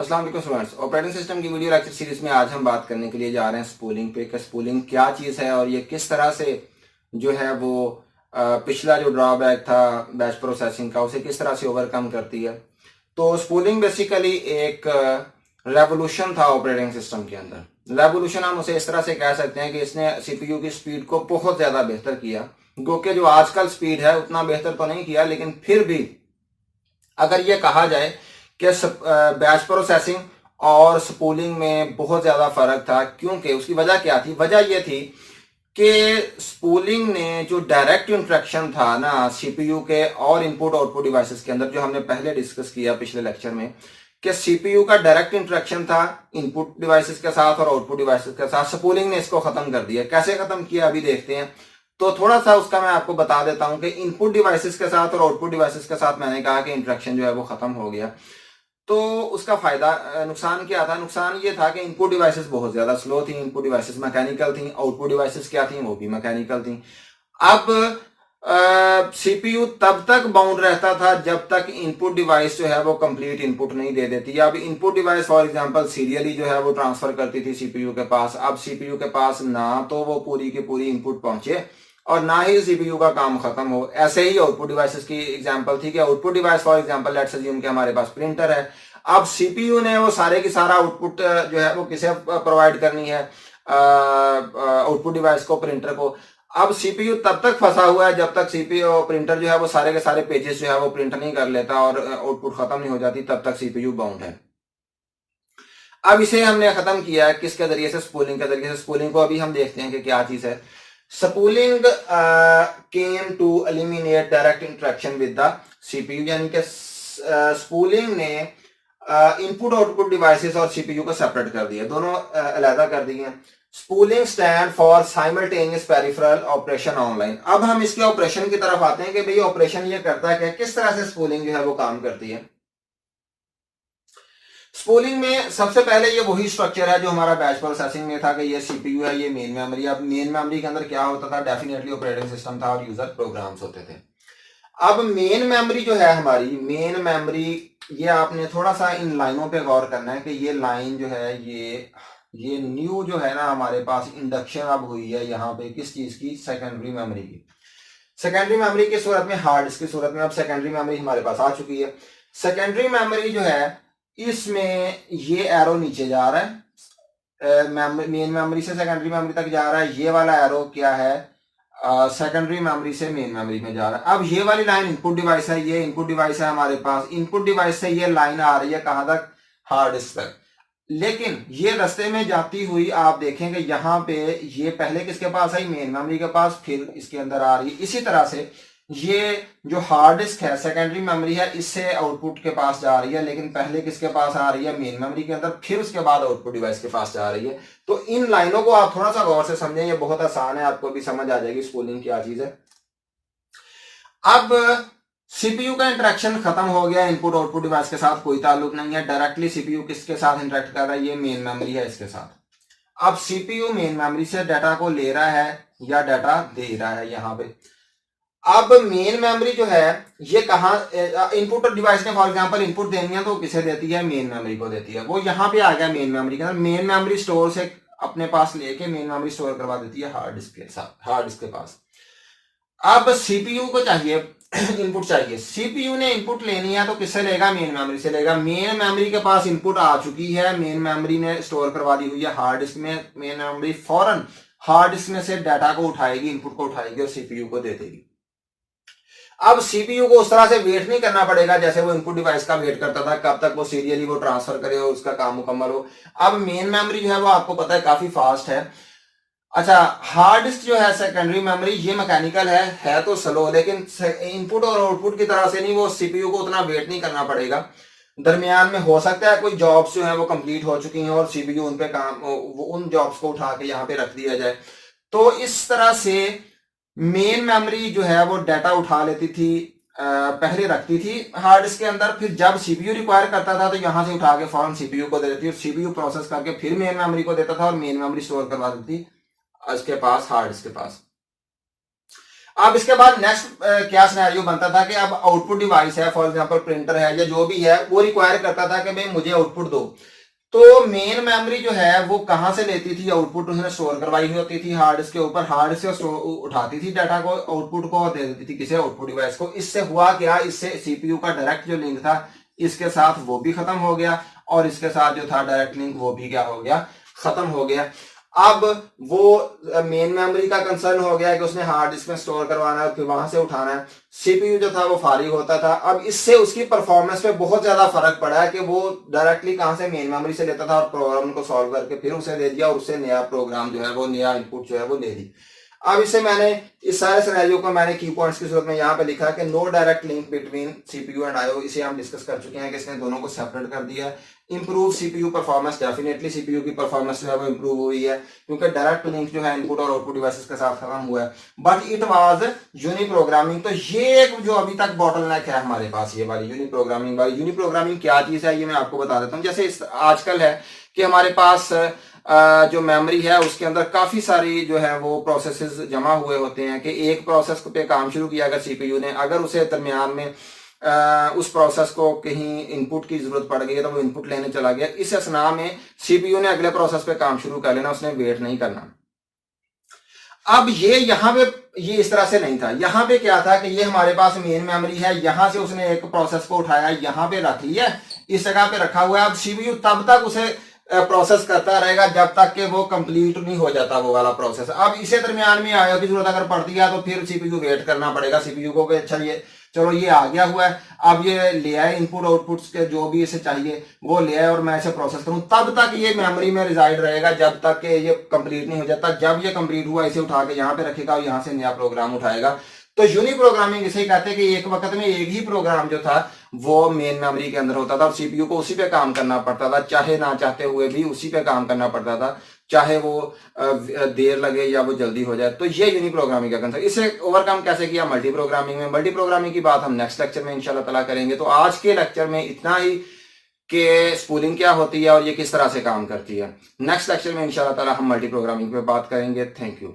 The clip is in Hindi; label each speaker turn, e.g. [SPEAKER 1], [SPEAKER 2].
[SPEAKER 1] अस्सलाम वालेकुम स्टूडेंट्स। ऑपरेटिंग सिस्टम की वीडियो लेक्चर सीरीज में आज हम बात करने के लिए जा रहे हैं स्पूलिंग पे कि स्पूलिंग क्या चीज़ है और ये किस तरह से जो है वो पिछला जो ड्रॉबैक था बैच प्रोसेसिंग का उसे किस तरह से ओवरकम करती है। तो स्पूलिंग बेसिकली एक रेवोल्यूशन था ऑपरेटिंग सिस्टम के अंदर। रेवोल्यूशन हम उसे इस तरह से कह सकते हैं कि इसने सीपीयू की स्पीड को बहुत ज़्यादा बेहतर किया। जो कि जो आजकल स्पीड है उतना बेहतर तो नहीं किया, लेकिन फिर भी अगर ये कहा जाए कि बैच प्रोसेसिंग और स्पूलिंग में बहुत ज़्यादा फर्क था, क्योंकि उसकी वजह क्या थी? वजह यह थी कि स्पूलिंग ने जो डायरेक्ट इंटरेक्शन था ना सीपीयू के और इनपुट आउटपुट डिवाइसेस के अंदर, जो हमने पहले डिस्कस किया पिछले लेक्चर में, कि सीपीयू का डायरेक्ट इंटरेक्शन था इनपुट डिवाइसेस के साथ और आउटपुट डिवाइसेस के साथ, स्पूलिंग ने इसको खत्म कर दिया। कैसे खत्म किया अभी देखते हैं। तो थोड़ा सा उसका मैं आपको बता देता हूं कि इनपुट डिवाइसेस के साथ और आउटपुट डिवाइसेस के साथ मैंने कहा कि इंटरेक्शन जो है वो खत्म हो गया। तो उसका फायदा नुकसान क्या था? नुकसान ये था कि इनपुट डिवाइसेस बहुत ज्यादा स्लो थी, इनपुट डिवाइसेस मैकेनिकल थी, आउटपुट डिवाइसेस क्या थी? वो भी मैकेनिकल थी। अब सीपीयू तब तक बाउंड रहता था जब तक इनपुट डिवाइस जो है वो कंप्लीट इनपुट नहीं दे देती। अब input device for example serially जो है वो ट्रांसफर करती थी सीपीयू के पास। अब सीपीयू के पास ना तो वो पूरी की पूरी इनपुट पहुंचे और ना ही सीपीयू का काम खत्म हो। ऐसे ही आउटपुट डिवाइसेस की एग्जांपल थी कि output device for example let's assume कि हमारे पास प्रिंटर है। अब सीपीयू ने वो सारे की सारा आउटपुट जो है वो किसे प्रोवाइड करनी है? आउटपुट डिवाइस को, प्रिंटर को। अब सीपीयू तब तक फंसा हुआ है जब तक सीपीयू प्रिंटर जो है वो सारे के सारे पेजेस जो है वो प्रिंट नहीं कर लेता और आउटपुट खत्म नहीं हो जाती, तब तक सीपीयू बाउंड है। अब इसे हमने खत्म किया है किसके जरिए से? स्पूलिंग के जरिए से। स्पूलिंग को अभी हम देखते हैं कि क्या चीज है। Spooling came to eliminate direct interaction with the CPU, यानी कि स्पूलिंग ने इनपुट आउटपुट डिवाइसेस और सीपीयू को सेपरेट कर दिया, दोनों अलग कर दिए। Spooling stand for simultaneous peripheral operation online. अब हम इसके ऑपरेशन की तरफ आते हैं कि भाई ऑपरेशन ये करता है, किस तरह से स्पूलिंग जो है वो काम करती है। स्पूलिंग में सबसे पहले ये वही स्ट्रक्चर है जो हमारा बैच प्रोसेसिंग में था कि ये सीपीयू है, ये मेन मेमोरी। अब मेन मेमोरी के अंदर क्या होता था? डेफिनेटली ऑपरेटिंग सिस्टम था और यूजर प्रोग्राम्स होते थे। अब मेन मेमोरी जो है हमारी, मेन मेमोरी, ये आपने थोड़ा सा इन लाइनों पे गौर करना है कि ये लाइन जो है ये न्यू जो है ना हमारे पास इंडक्शन अब हुई है यहाँ पे किस चीज की? सेकेंडरी मेमोरी की। सेकेंडरी मेमोरी की सूरत में, हार्ड डिस्क की सूरत में अब सेकेंडरी मेमोरी हमारे पास आ चुकी है। सेकेंडरी मेमोरी जो है इसमें ये एरो नीचे जा रहा है, मेन मेमोरी से सेकेंडरी मेमोरी तक जा रहा है। ये वाला एरो क्या है? सेकेंडरी मेमोरी से मेन मेमोरी में जा रहा है। अब ये वाली लाइन इनपुट डिवाइस है, ये इनपुट डिवाइस है हमारे पास। इनपुट डिवाइस से ये लाइन आ रही है कहां तक? हार्ड डिस्क तक। लेकिन ये रास्ते में जाती हुई आप देखेंगे यहाँ पे ये पहले किसके पास आई? मेन मेमोरी के पास, फिर इसके अंदर आ रही है। इसी तरह से ये जो हार्ड डिस्क है, सेकेंडरी मेमोरी है, इससे आउटपुट के पास जा रही है, लेकिन पहले किसके पास आ रही है? मेन मेमोरी के अंदर, फिर उसके बाद आउटपुट डिवाइस के पास जा रही है। तो इन लाइनों को आप थोड़ा सा गौर से समझें, ये बहुत आसान है, आपको भी समझ आ जाएगी स्पूलिंग क्या चीज है। अब सीपीयू का इंटरेक्शन खत्म हो गया, इनपुट आउटपुट डिवाइस के साथ कोई ताल्लुक नहीं है। डायरेक्टली सीपीयू किसके साथ इंटरेक्ट कर रहा है? ये मेन मेमोरी है, इसके साथ। अब सीपीयू मेन मेमोरी से डाटा को ले रहा है या डाटा दे रहा है यहाँ पे। अब मेन मेमोरी जो है ये कहाँ? इनपुट डिवाइस ने फॉर एग्जांपल इनपुट देनी है तो किसे देती है? मेन मेमोरी को देती है। वो यहाँ पे आ गया मेन मेमोरी के अंदर। मेन मेमोरी स्टोर से अपने पास लेके मेन मेमोरी स्टोर करवा देती है हार्ड डिस्क के साथ, हार्ड डिस्क के पास। अब सीपीयू को चाहिए इनपुट चाहिए। सीपीयू ने इनपुट लेनी है तो किससे लेगा? मेन मेमोरी से लेगा। मेन मेमोरी के पास इनपुट आ चुकी है, मेन मेमोरी ने स्टोर करवा दी हुई है हार्ड डिस्क में। मेन मेमोरी फौरन हार्ड डिस्क में से डाटा को उठाएगी, इनपुट को उठाएगी और सीपीयू को दे देगी। अब सीपीयू को उस तरह से वेट नहीं करना पड़ेगा जैसे वो इनपुट डिवाइस का वेट करता था, कब तक वो सीरियली वो ट्रांसफर करे और उसका काम मुकम्मल हो। अब मेन मेमोरी जो है वो आपको पता है काफी फास्ट है। अच्छा, हार्ड डिस्क जो है सेकेंडरी मेमोरी, ये मैकेनिकल है तो स्लो, लेकिन इनपुट और आउटपुट की तरह से नहीं, वो सीपीयू को उतना वेट नहीं करना पड़ेगा। दरमियान में हो सकता है कोई जॉब्स जो है वो कंप्लीट हो चुकी हैं और सीपीयू उन पे काम, उन जॉब्स को उठा के यहाँ पे रख दिया जाए। तो इस तरह से मेन मेमोरी जो है वो डाटा उठा लेती थी, पहले रखती थी हार्ड डिस्क के अंदर, फिर जब सीपीयू रिक्वायर करता था तो यहां से उठा के फौरन सीपीयू को दे देती, और सीपीयू प्रोसेस करके फिर मेन मेमोरी को देता था और मेन मेमोरी स्टोर करवा देती उसके पास, हार्ड डिस्क के पास। अब इसके बाद नेक्स्ट क्या सिनेरियो बनता था कि अब आउटपुट डिवाइस है, फॉर एग्जांपल प्रिंटर है या जो भी है, वो रिक्वायर करता था कि भाई मुझे आउटपुट दो। तो मेन मेमोरी जो है वो कहां से लेती थी आउटपुट, उसने स्टोर करवाई हुई होती थी हार्ड डिस्क के ऊपर, हार्ड से उठाती थी डाटा को, आउटपुट को दे देती थी किसे, आउटपुट डिवाइस को। इससे हुआ क्या, इससे सीपीयू का डायरेक्ट जो लिंक था इसके साथ वो भी खत्म हो गया, और इसके साथ जो था डायरेक्ट लिंक वो भी क्या हो गया, खत्म हो गया। अब वो मेन मेमोरी का कंसर्न हो गया कि उसने हार्ड डिस्क में स्टोर करवाना है फिर वहां से उठाना है, सीपीयू जो था वो फारिग होता था। अब इससे उसकी परफॉर्मेंस पे बहुत ज्यादा फर्क पड़ा है कि वो डायरेक्टली कहां से, मेन मेमोरी से लेता था और प्रोग्राम को सॉल्व करके फिर उसे दे दिया, और उससे नया प्रोग्राम जो है वो, नया इनपुट जो है वो दे दी। अब इसे मैंने, इस सारे सिनेरियो को मैंने की पॉइंट्स की सूरत में यहाँ पे लिखा है कि no direct link between CPU and IO. इसे हम डिस्कस कर चुके हैं कि इसने दोनों को सेपरेट कर दिया है। Improve CPU performance, definitely CPU की परफॉर्मेंस जो है वो इंप्रूव हुई है क्योंकि डायरेक्ट लिंक जो है इनपुट और आउटपुट डिवाइसेस के साथ खत्म हुआ है। But it was uniprogramming. तो ये एक जो अभी तक बॉटलनेक है हमारे पास, ये वाली यूनि प्रोग्रामिंग वाली। यूनि प्रोग्रामिंग क्या चीज है ये मैं आपको बता देता हूँ। जैसे आजकल है कि हमारे पास जो मेमोरी है उसके अंदर काफी सारी जो है वो प्रोसेसेस जमा हुए होते हैं कि एक प्रोसेस पे काम शुरू किया अगर सीपीयू ने, अगर उसे दरमियान में उस प्रोसेस को कहीं इनपुट की जरूरत पड़ गई है तो वो इनपुट लेने चला गया, इस असना में सीपीयू ने अगले प्रोसेस पे काम शुरू कर लेना, उसने वेट नहीं करना। अब ये यहाँ पे ये इस तरह से नहीं था। यहाँ पे क्या था कि ये हमारे पास मेन मेमोरी है, यहाँ से उसने एक प्रोसेस को उठाया, यहाँ पे रख लिया, इस जगह पे रखा हुआ है। अब सीपीयू तब तक उसे प्रोसेस करता रहेगा जब तक कि वो कंप्लीट नहीं हो जाता वो वाला प्रोसेस। अब इसे दरमियान में आईओ की जरूरत अगर पड़ती है तो फिर सीपीयू वेट करना पड़ेगा सीपीयू को कि अच्छा ये चलो ये आ गया हुआ है, अब ये ले आए इनपुट आउटपुट्स के जो भी इसे चाहिए वो ले आए और मैं इसे प्रोसेस करूं। तब तक ये मेमोरी में रिजाइड रहेगा जब तक कि ये कंप्लीट नहीं हो जाता। जब ये कंप्लीट हुआ इसे उठा के यहाँ पे रखेगा और यहाँ से नया प्रोग्राम उठाएगा। तो यूनि प्रोग्रामिंग इसे कहते हैं कि एक वक्त में एक ही प्रोग्राम जो था वो मेन मेमोरी के अंदर होता था और सीपीयू को उसी पे काम करना पड़ता था, चाहे ना चाहते हुए भी उसी पे काम करना पड़ता था, चाहे वो देर लगे या वो जल्दी हो जाए। तो ये यूनि प्रोग्रामिंग का कंसेप्ट। इसे ओवरकम कैसे किया मल्टी प्रोग्रामिंग में। मल्टी प्रोग्रामिंग की बात हम नेक्स्ट लेक्चर में इंशाल्लाह ताला करेंगे। तो आज के लेक्चर में इतना ही कि स्पूलिंग क्या होती है और ये किस तरह से काम करती है। नेक्स्ट लेक्चर में इंशाल्लाह ताला हम मल्टी प्रोग्रामिंग पे बात करेंगे। Thank you.